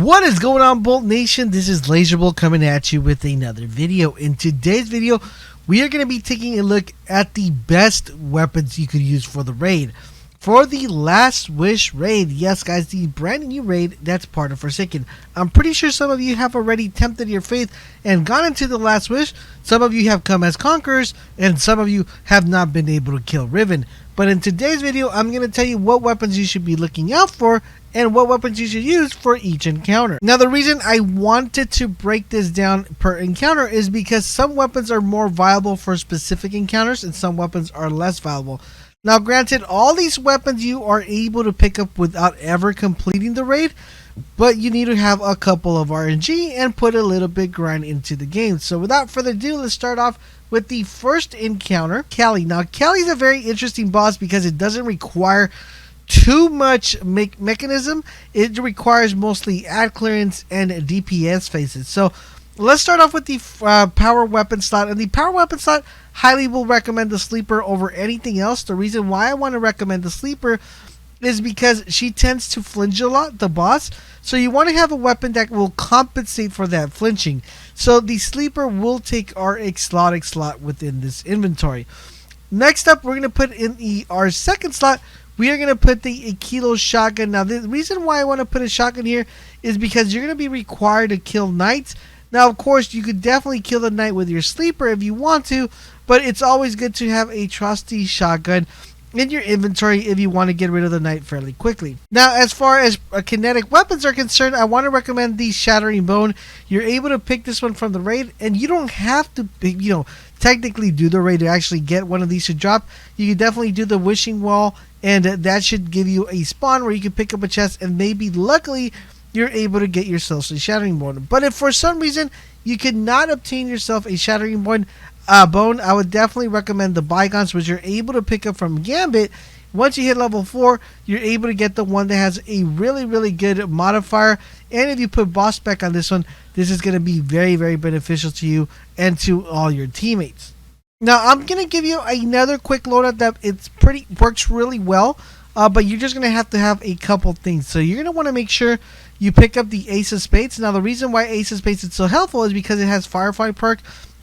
What is going on, Bolt Nation? This is LaserBolt coming at you with another video. In today's video, we are going to be taking a look at the best weapons you could use for the raid. For the Last Wish raid, yes guys, the brand new raid that's part of Forsaken. I'm pretty sure some of you have already tempted your faith and gone into the Last Wish. Some of you have come as conquerors, and some of you have not been able to kill Riven. But in today's video, I'm going to tell you what weapons you should be looking out for and what weapons you should use for each encounter. Now, the reason I wanted to break this down per encounter is because some weapons are more viable for specific encounters and some weapons are less viable. Now, granted, all these weapons you are able to pick up without ever completing the raid, but you need to have a couple of RNG and put a little bit grind into the game. So without further ado, let's start off with the first encounter, Cali. Now, Cali is a very interesting boss because it doesn't require too much mechanism. It requires mostly ad clearance and DPS phases. So let's start off with the power weapon slot. And the power weapon slot, highly will recommend the sleeper over anything else. The reason why I want to recommend the sleeper is because she tends to flinch a lot, the boss. So you want to have a weapon that will compensate for that flinching. So the sleeper will take our exotic slot within this inventory. Next up, we're going to put in our second slot. We are going to put the kilo shotgun. Now, the reason why I want to put a shotgun here is because you're going to be required to kill knights. Now, of course, you could definitely kill the knight with your sleeper if you want to, but it's always good to have a trusty shotgun in your inventory if you want to get rid of the knight fairly quickly. Now, as far as kinetic weapons are concerned, I want to recommend the Shattering Bone. You're able to pick this one from the raid, and you don't have to, technically do the raid to actually get one of these to drop. You can definitely do the Wishing Wall, and that should give you a spawn where you can pick up a chest, and maybe luckily you're able to get yourself a Shattering Bone. But if for some reason you cannot obtain yourself a Shattering Bone, I would definitely recommend the Bygones, which you're able to pick up from Gambit. Once you hit level 4, you're able to get the one that has a really good modifier. And if you put boss spec on this one, this is going to be very beneficial to you and to all your teammates. Now, I'm going to give you another quick loadout that works really well, but you're just going to have a couple things. So you're going to want to make sure you pick up the Asus Space. Now, the reason why Asus Space is so helpful is because it has Firefight perk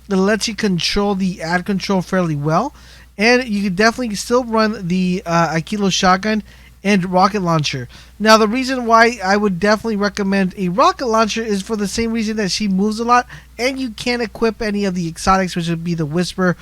that lets you control the ad control fairly well. And you can definitely still run the Kilo shotgun and rocket launcher. Now, the reason why I would definitely recommend a rocket launcher is for the same reason that she moves a lot, and you can't equip any of the exotics, which would be the Whisper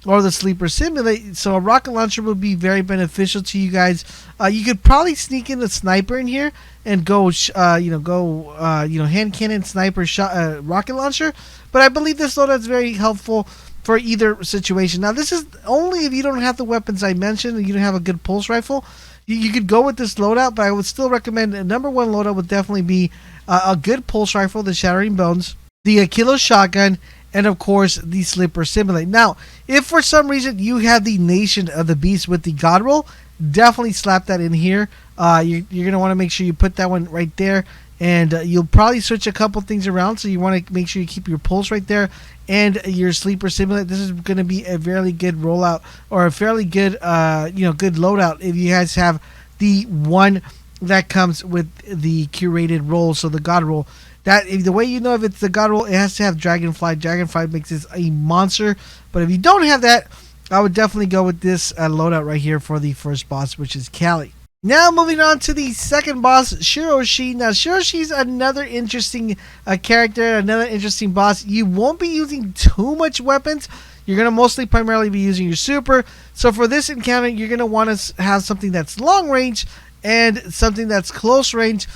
or the Sleeper Simulate. So a rocket launcher would be very beneficial to you guys. You could probably sneak in a sniper in here and go hand cannon, sniper, shot, rocket launcher. But I believe this loadout is very helpful for either situation. Now, this is only if you don't have the weapons I mentioned and you don't have a good pulse rifle. You could go with this loadout, but I would still recommend the number one loadout would definitely be a good pulse rifle, the Shattering Bones, the Kilo shotgun, and of course the Sleeper Simulate. Now, if for some reason you have the Nation of the Beast with the God Roll, definitely slap that in here. You're going to want to make sure you put that one right there. And you'll probably switch a couple things around, so you want to make sure you keep your pulse right there and your Sleeper Simulate. This is going to be a very good rollout, or a fairly good, good loadout if you guys have the one that comes with the curated roll, so the God Roll. The way you know if it's the God Roll, it has to have Dragonfly. Dragonfly makes this a monster, but if you don't have that, I would definitely go with this loadout right here for the first boss, which is Cali. Now, moving on to the second boss, Shiroshi. Now, Shiroshi is another interesting character, another interesting boss. You won't be using too much weapons. You're going to primarily be using your super. So for this encounter, you're going to want to have something that's long range and something that's close range,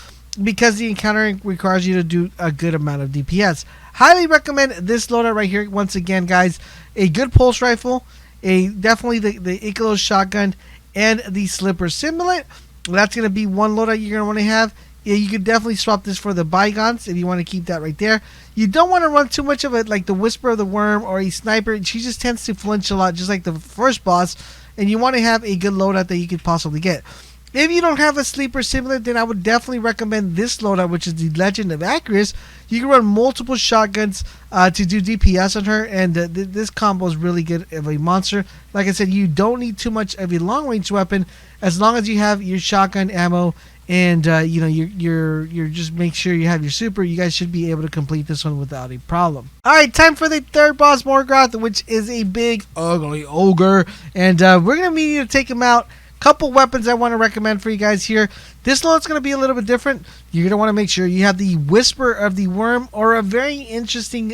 because the encounter requires you to do a good amount of DPS. Highly recommend this loadout right here. Once again, guys, a good pulse rifle, definitely the Kilo shotgun, and the Sleeper Simulate. That's going to be one loadout you're going to want to have. Yeah, you could definitely swap this for the Bygones if you want to keep that right there. You don't want to run too much of it like the Whisper of the Worm or a Sniper. She just tends to flinch a lot, just like the first boss, and you want to have a good loadout that you could possibly get. If you don't have a sleeper similar, then I would definitely recommend this loadout, which is the Legend of Acris. You can run multiple shotguns to do DPS on her, and this combo is really good of a monster. Like I said, you don't need too much of a long-range weapon as long as you have your shotgun ammo, and you're just make sure you have your super. You guys should be able to complete this one without a problem. All right, time for the third boss, Morgoth, which is a big ugly ogre, and we're gonna need to take him out. Couple weapons I want to recommend for you guys here. This loadout's going to be a little bit different. You're going to want to make sure you have the Whisper of the Worm, or a very interesting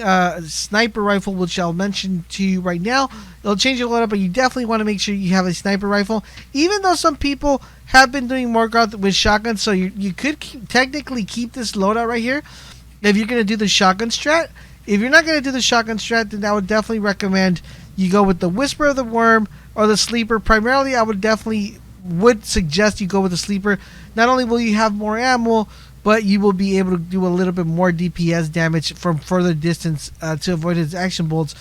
sniper rifle, which I'll mention to you right now. It'll change your loadout, but you definitely want to make sure you have a sniper rifle. Even though some people have been doing Morgoth with shotguns, so you could technically keep this loadout right here if you're going to do the shotgun strat. If you're not going to do the shotgun strat, then I would definitely recommend you go with the Whisper of the Worm or the Sleeper. Primarily, I would suggest you go with the Sleeper. Not only will you have more ammo, but you will be able to do a little bit more DPS damage from further distance to avoid his action bolts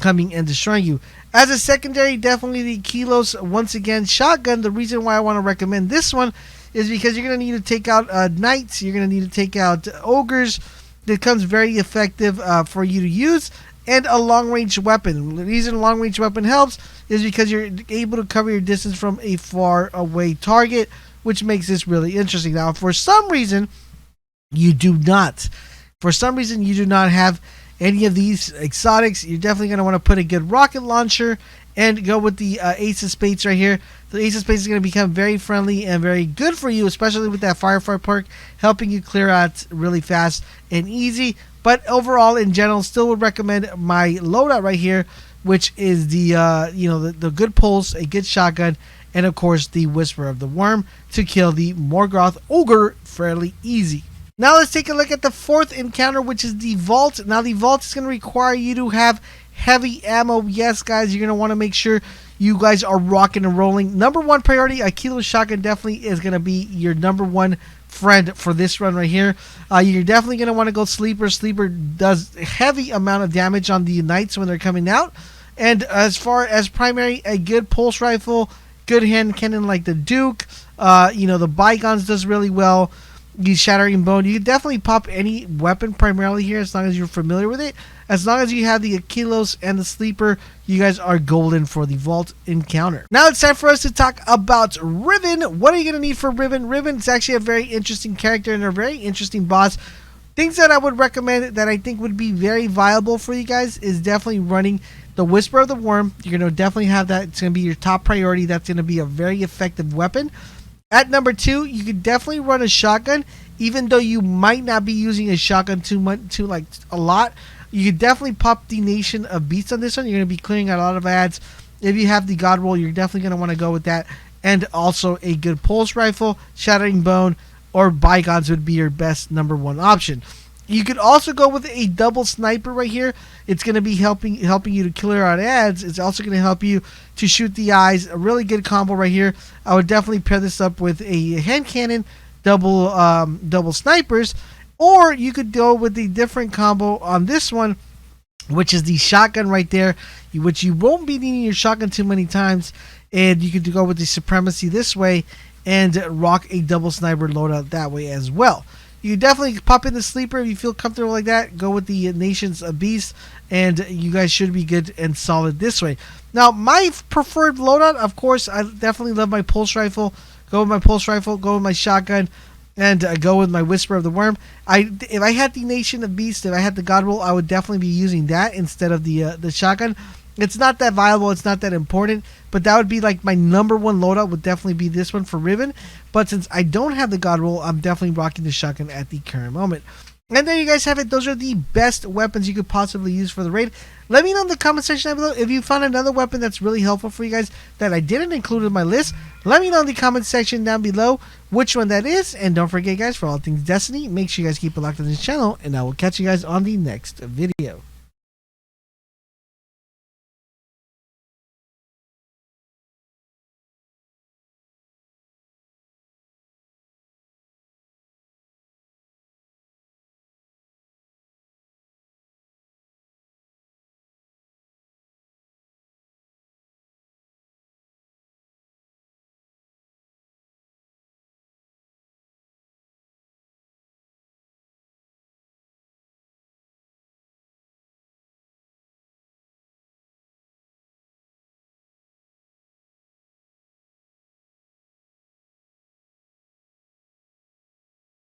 coming and destroying you. As a secondary, definitely the Kilos, once again, shotgun. The reason why I want to recommend this one is because you're going to need to take out knights, you're going to need to take out ogres. It becomes very effective for you to use, and a long-range weapon. The reason a long-range weapon helps is because you're able to cover your distance from a far-away target, which makes this really interesting. Now, if for some reason you do not have any of these exotics, you're definitely going to want to put a good rocket launcher and go with the Asus Space right here. The Asus Space is going to become very friendly and very good for you, especially with that Firefight perk, helping you clear out really fast and easy. But overall, in general, still would recommend my loadout right here, which is the good pulse, a good shotgun, and of course the Whisper of the Worm to kill the Morgoth Ogre fairly easy. Now let's take a look at the fourth encounter, which is the Vault. Now the Vault is going to require you to have heavy ammo. Yes, guys, you're going to want to make sure you guys are rocking and rolling. Number one priority, a Kilo shotgun definitely is going to be your number one friend for this run right here. You're definitely going to want to go Sleeper. Sleeper does a heavy amount of damage on the Knights when they're coming out. And as far as primary, a good pulse rifle, good hand cannon like the Duke. The Bygones does really well. The Shattering Bone, you can definitely pop any weapon primarily here as long as you're familiar with it. As long as you have the Kilos and the Sleeper, you guys are golden for the Vault encounter. Now it's time for us to talk about Riven. What are you going to need for Riven? Riven is actually a very interesting character and a very interesting boss. Things that I would recommend that I think would be very viable for you guys is definitely running the Whisper of the Worm. You're going to definitely have that. It's going to be your top priority. That's going to be a very effective weapon. At number 2, you could definitely run a shotgun, even though you might not be using a shotgun a lot. You could definitely pop the Nation of Beasts on this one. You're going to be clearing out a lot of ads. If you have the God Roll, you're definitely going to want to go with that. And also a good pulse rifle, Shattering Bone, or Bygones would be your best number one option. You could also go with a double sniper right here. It's going to be helping you to clear out ads. It's also going to help you to shoot the eyes. A really good combo right here. I would definitely pair this up with a hand cannon, double snipers, or you could go with the different combo on this one, which is the shotgun right there, which you won't be needing your shotgun too many times, and you could go with the Supremacy this way and rock a double sniper loadout that way as well. You definitely pop in the Sleeper if you feel comfortable like that. Go with the Nations of Beasts, and you guys should be good and solid this way. Now, my preferred loadout, of course, I definitely love my pulse rifle. Go with my pulse rifle, go with my shotgun, and go with my Whisper of the Worm. If I had the Nation of Beasts, if I had the God Roll, I would definitely be using that instead of the shotgun. It's not that viable, it's not that important, but that would be like my number one loadout would definitely be this one for Riven. But since I don't have the God Roll, I'm definitely rocking the shotgun at the current moment. And there you guys have it. Those are the best weapons you could possibly use for the raid. Let me know in the comment section down below if you found another weapon that's really helpful for you guys that I didn't include in my list. Let me know in the comment section down below which one that is. And don't forget, guys, for all things Destiny, make sure you guys keep it locked on this channel, and I will catch you guys on the next video.